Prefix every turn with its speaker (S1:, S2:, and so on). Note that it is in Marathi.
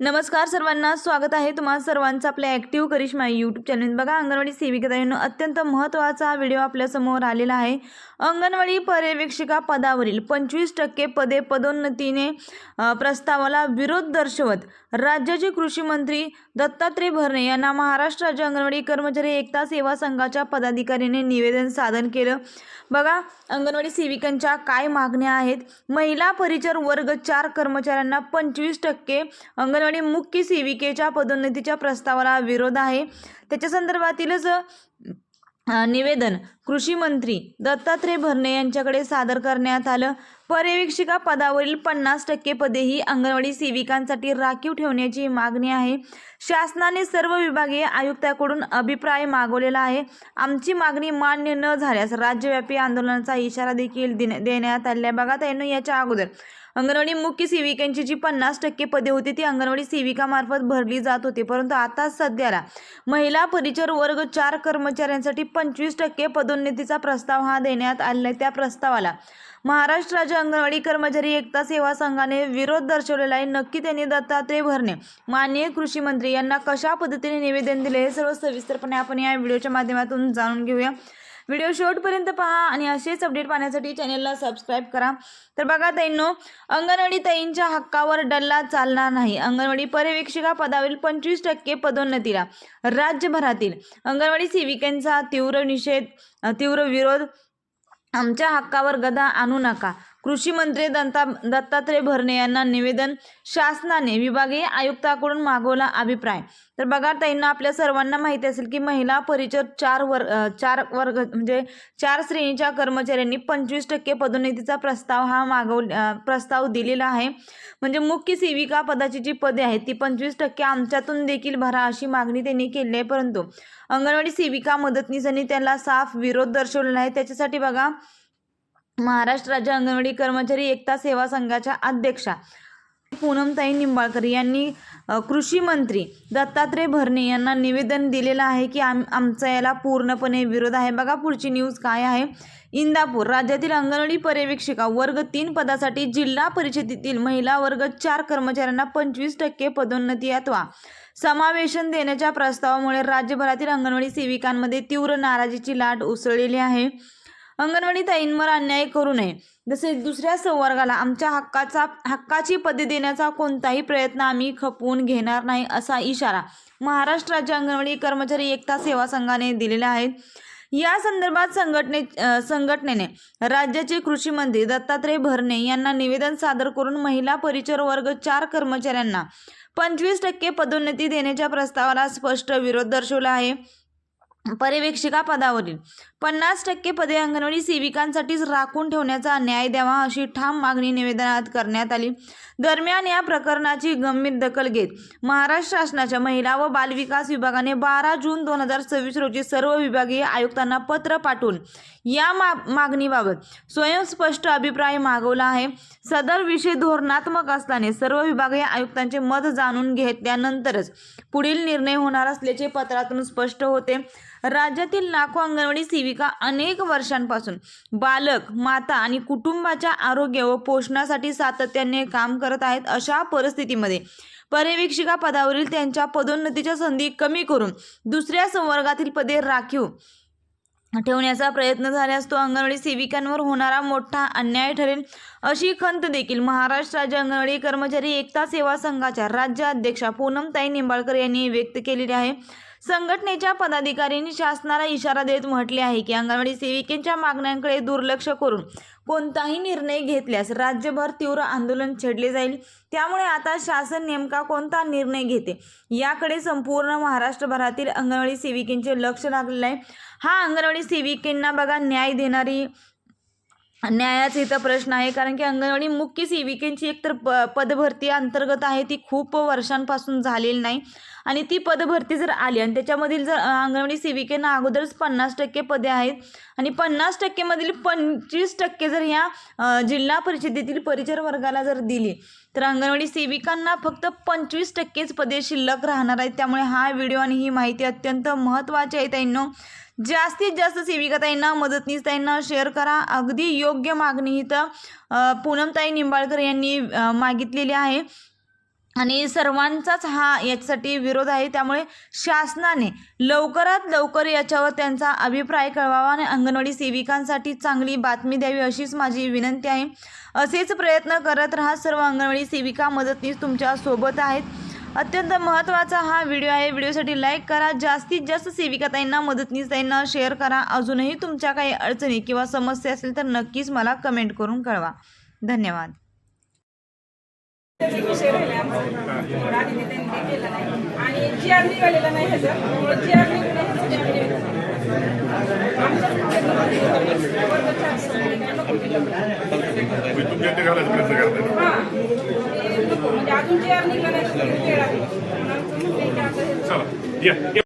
S1: नमस्कार सर्वांना, स्वागत आहे तुम्हा सर्वांचं आपल्या ॲक्टिव्ह करिश्मा यूट्यूब चॅनल। बघा, अंगणवाडी सेविकांनो अत्यंत महत्त्वाचा व्हिडिओ आपल्यासमोर आलेला आहे। अंगणवाडी पर्यवेक्षिका पदावरील 25% पदे पदोन्नतीने प्रस्तावाला विरोध दर्शवत राज्याचे कृषी मंत्री दत्तात्रय भरणे यांना महाराष्ट्र राज्य अंगणवाडी कर्मचारी एकता सेवा संघाच्या पदाधिकाऱ्यांनी निवेदन सादर केलं। बघा, अंगणवाडी सेविकांच्या काय मागण्या आहेत। महिला परिचर वर्ग 4 कर्मचाऱ्यांना 25% अंगणवाडी मुख्य सेविकेच्या पदोन्नतीच्या प्रस्तावाला विरोध आहे। त्याच्या संदर्भातीलच निवेदन कृषी मंत्री दत्तात्रय भरणे यांच्याकडे सादर करण्यात आलं। पर्यवेक्षिका पदावरील 50% पदे ही अंगणवाडी सेविकांसाठी राखीव ठेवण्याची मागणी आहे। शासनाने सर्व विभागीय आयुक्तांकडून अभिप्राय मागवलेला आहे। आमची मागणी मान्य न झाल्यास राज्यव्यापी आंदोलनाचा इशारा देखील देण्यात आला आहे। बघा ताईंनो, याच्या अगोदर अंगणवाडी मुख्य सेविकांची जी 50% पदे होती ती अंगणवाडी सेविकामार्फत भरली जात होती, परंतु आता सध्याला महिला परिचर वर्ग 4 कर्मचाऱ्यांसाठी 25% पदोन्नतीचा प्रस्ताव हा देण्यात आला आहे। त्या प्रस्तावाला महाराष्ट्र राज्य अंगणवाडी कर्मचारी एकता सेवा संघाने विरोध दर्शवलेला आहे। नक्की त्यांनी दत्तात्रय भरणे माननीय कृषी मंत्री यांना कशा पद्धतीने निवेदन दिले हे सर्व सविस्तरपणे आपण या व्हिडिओच्या माध्यमातून जाणून घेऊया। व्हिडिओ शेवटपर्यंत पहा आणि असेच अपडेट पाहण्यासाठी चॅनलला सबस्क्राईब करा। तर बघा ताईंनो, अंगणवाडी ताईंच्या हक्कावर डल्ला चालणार नाही। अंगणवाडी पर्यवेक्षिका पदावरील 25% पदोन्नतीला राज्यभरातील अंगणवाडी सेविकांचा तीव्र निषेध, तीव्र विरोध। आमच्या हक्कावर गदा आणू नका। कृषी मंत्री दत्तात्रय भरणे यांना निवेदन। शासनाने विभागीय आयुक्तांकडून मागवला अभिप्राय। तर बघा ताईंना, आपल्या सर्वांना माहिती असेल की महिला परिचर 4 वर्ग म्हणजे 4 श्रेणीच्या कर्मचाऱ्यांनी 25% पदोन्नतीचा प्रस्ताव दिलेला आहे। म्हणजे मुख्य सेविका पदाची जी पदे आहेत ती 25% आमच्यातून देखील भरा अशी मागणी त्यांनी केली आहे, परंतु अंगणवाडी सेविका मदतनीसांनी त्याला साफ विरोध दर्शवलेला आहे। त्याच्यासाठी बघा, महाराष्ट्र राज्य अंगणवाडी कर्मचारी एकता सेवा संघाच्या अध्यक्षा पूनमताई निंबाळकर यांनी कृषी मंत्री दत्तात्रय भरणे यांना निवेदन दिलेलं आहे की आमचा याला पूर्णपणे विरोध आहे। बघा पुढची न्यूज काय आहे। इंदापूर राज्यातील अंगणवाडी पर्यवेक्षिका वर्ग 3 पदासाठी जिल्हा परिषदेतील महिला वर्ग 4 कर्मचाऱ्यांना 25% पदोन्नती अथवा समावेशन देण्याच्या प्रस्तावामुळे राज्यभरातील अंगणवाडी सेविकांमध्ये तीव्र नाराजीची लाट उसळलेली आहे। अंगणवाडी ताईंवर अन्याय करू नये, जसे दुसऱ्या संवर्गाला आमच्या हक्काची पदे देण्याचा कोणताही प्रयत्न आम्ही खपवून घेणार नाही असा इशारा महाराष्ट्र राज्य अंगणवाडी कर्मचारी एकता सेवा संघाने दिलेला आहे। या संदर्भात संघटनेने राज्याचे कृषी मंत्री दत्तात्रय भरणे यांना निवेदन सादर करून महिला परिचर वर्ग 4 कर्मचाऱ्यांना 25% पदोन्नती देण्याच्या प्रस्तावाला स्पष्ट विरोध दर्शवला आहे। पर्यवेक्षिका पदावरील 50% पदे अंगणवाडी सेविकांसाठीच राखून ठेवण्याचा न्याय द्यावा अशी ठाम मागणी निवेदनात करण्यात आली। दरम्यान या प्रकरणाची गंभीर दखल घेत महाराष्ट्र शासनाच्या महिला व बालविकास विभागाने 12 जून 2026 रोजी सर्व विभागीय आयुक्तांना पत्र पाठवून या मागणीबाबत स्वयंस्पष्ट अभिप्राय मागवला आहे। सदर विषय धोरणात्मक असल्याने सर्व विभागीय आयुक्तांचे मत जाणून घेतल्यानंतरच पुढील निर्णय होणार असल्याचे पत्रातून स्पष्ट होते। राज्यातील लाखो अंगणवाडी सेविका अनेक वर्षांपासून बालक, माता आणि कुटुंबाच्या आरोग्य व पोषणासाठी सातत्याने काम करत आहेत। अशा परिस्थितीमध्ये पर्यवेक्षिका पदावरील त्यांच्या पदोन्नतीच्या संधी कमी करून दुसऱ्या संवर्गातील पदे राखीव ठेवण्याचा प्रयत्न झाल्यास तो अंगणवाडी सेविकांवर होणारा मोठा अन्याय ठरेल अशी खंत देखील महाराष्ट्र राज्य अंगणवाडी कर्मचारी एकता सेवा संघाच्या राज्य अध्यक्षा पूनमताई निंबाळकर यांनी व्यक्त केलेली आहे। संघटनेच्या पदाधिकाऱ्यांनी शासनाला इशारा देत म्हटले आहे की अंगणवाडी सेविकांच्या मागण्यांकडे दुर्लक्ष करून कोणताही निर्णय घेतल्यास राज्यभर तीव्र आंदोलन छेडले जाईल। त्यामुळे आता शासन नेमका कोणता निर्णय घेते याकडे संपूर्ण महाराष्ट्रभरातील अंगणवाडी सेविकांचे लक्ष लागलेले आहे। हा अंगणवाडी सेविकांना बघा न्यायाचा इथं प्रश्न आहे, कारण की अंगणवाडी मुख्य सेविकांची एकतर पदभरती अंतर्गत आहे ती खूप वर्षांपासून झालेली नाही आणि ती पदभरती जर आली आणि त्याच्यामधील जर अंगणवाडी सेविकांना अगोदरच 50% पदे आहेत आणि 50% मधील 25% जर ह्या जिल्हा परिषदेतील परिचर वर्गाला जर दिली तर अंगणवाडी सेविकांना फक्त 25%च पदे शिल्लक राहणार आहेत। त्यामुळे हा व्हिडिओ आणि ही माहिती अत्यंत महत्त्वाची आहे ताईंनो। जास्तीत जास्त सेविका ताईंना, मदतनीस ताईंना शेअर करा। अगदी योग्य मागणी ही तर पूनमताई निंबाळकर यांनी मागितलेली आहे। आणि सर्वांचाच हा याच्यासाठी विरोध आहे. त्यामुळे शासनाने लवकरात लवकर याच्यावर त्यांचा अभिप्राय कळवावा आणि अंगणवाडी सेविकांसाठी चांगली बातमी द्यावी अशीच माझी विनंती आहे. असेच प्रयत्न करत राहा. सर्व अंगणवाडी सेविका मदतनीस तुमच्या सोबत आहेत. अत्यंत महत्त्वाचा हा व्हिडिओ आहे. व्हिडिओसाठी लाईक करा. जास्तीत जास्त सेविकाताईंना मदतनीसताईंना शेअर करा. अजूनही तुमच्या काही अडचणी किंवा समस्या असेल तर नक्कीच मला कमेंट करून कळवा. धन्यवाद.
S2: विषय राहिले आमचा थोडा आधी त्यांनी काही केलं नाही आणि जी आर निघालेला नाही ह्याचं जी आर निघून म्हणजे अजून जी आर निघाला नाही वेळ आहे.